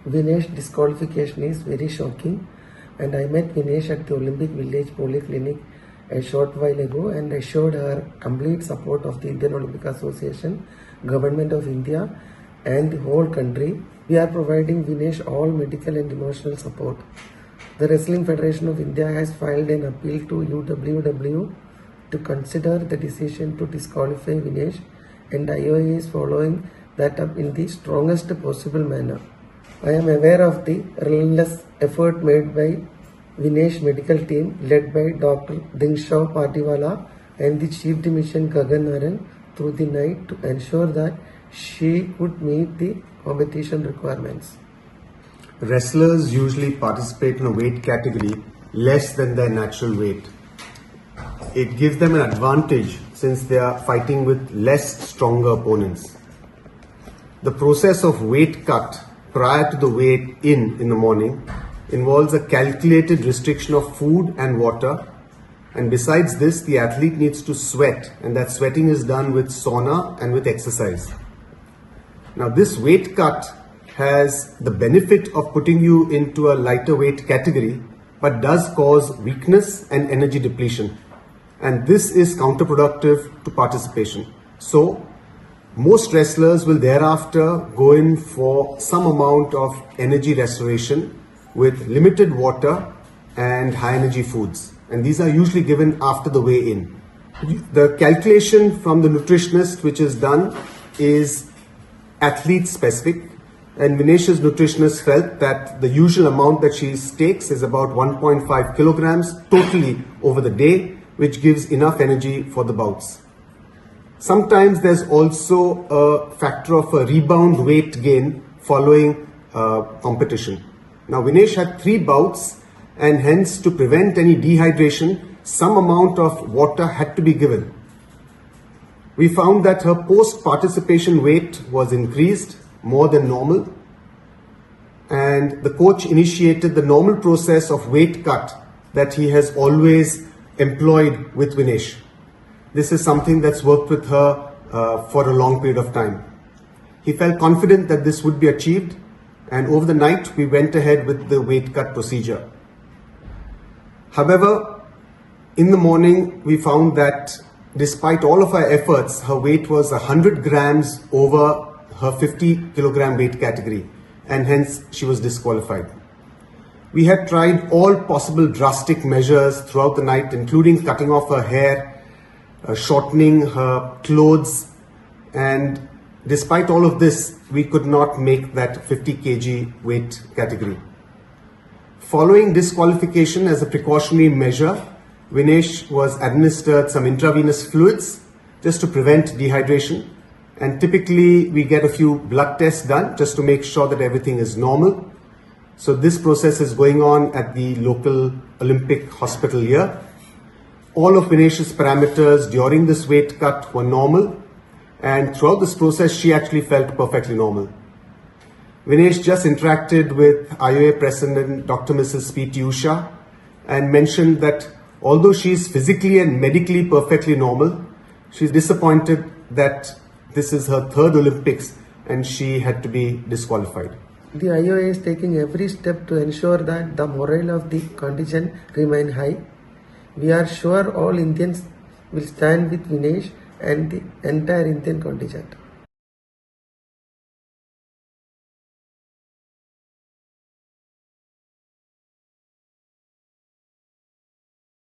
Vinesh disqualification is very shocking, and I met Vinesh at the Olympic Village Polyclinic a short while ago and assured her complete support of the Indian Olympic Association, Government of India and the whole country. We are providing Vinesh all medical and emotional support. The Wrestling Federation of India has filed an appeal to UWW to consider the decision to disqualify Vinesh, and IOA is following that up in the strongest possible manner. I am aware of the relentless effort made by Vinesh medical team led by Dr. Dingshaw Patiwala and the Chief Dimission Gagan Naran through the night to ensure that she could meet the competition requirements. Wrestlers usually participate in a weight category less than their natural weight. It gives them an advantage since they are fighting with less stronger opponents. The process of weight cut prior to the weight in the morning involves a calculated restriction of food and water, and besides this the athlete needs to sweat, and that sweating is done with sauna and with exercise. Now this weight cut has the benefit of putting you into a lighter weight category but does cause weakness and energy depletion, and this is counterproductive to participation. So most wrestlers will thereafter go in for some amount of energy restoration with limited water and high energy foods, and these are usually given after the weigh-in. The calculation from the nutritionist which is done is athlete specific, and Vinesh's nutritionist felt that the usual amount that she takes is about 1.5 kilograms totally over the day, which gives enough energy for the bouts. Sometimes there's also a factor of a rebound weight gain following competition. Now Vinesh had 3 bouts, and hence to prevent any dehydration, some amount of water had to be given. We found that her post-participation weight was increased more than normal, and the coach initiated the normal process of weight cut that he has always employed with Vinesh. This is something that's worked with her for a long period of time. He felt confident that this would be achieved, and over the night we went ahead with the weight cut procedure. However, in the morning we found that despite all of our efforts, her weight was 100 grams over her 50 kilogram weight category, and hence she was disqualified. We had tried all possible drastic measures throughout the night, including cutting off her hair, shortening her clothes, and despite all of this, we could not make that 50 kg weight category. Following disqualification as a precautionary measure, Vinesh was administered some intravenous fluids just to prevent dehydration, and typically we get a few blood tests done just to make sure that everything is normal. So this process is going on at the local Olympic hospital here. All of Vinesh's parameters during this weight cut were normal, and throughout this process she actually felt perfectly normal. Vinesh just interacted with IOA President Dr. Mrs. P.T. Usha and mentioned that although she is physically and medically perfectly normal, she is disappointed that this is her 3rd Olympics and she had to be disqualified. The IOA is taking every step to ensure that the morale of the contingent remain high. We are sure all Indians will stand with Vinesh and the entire Indian contingent.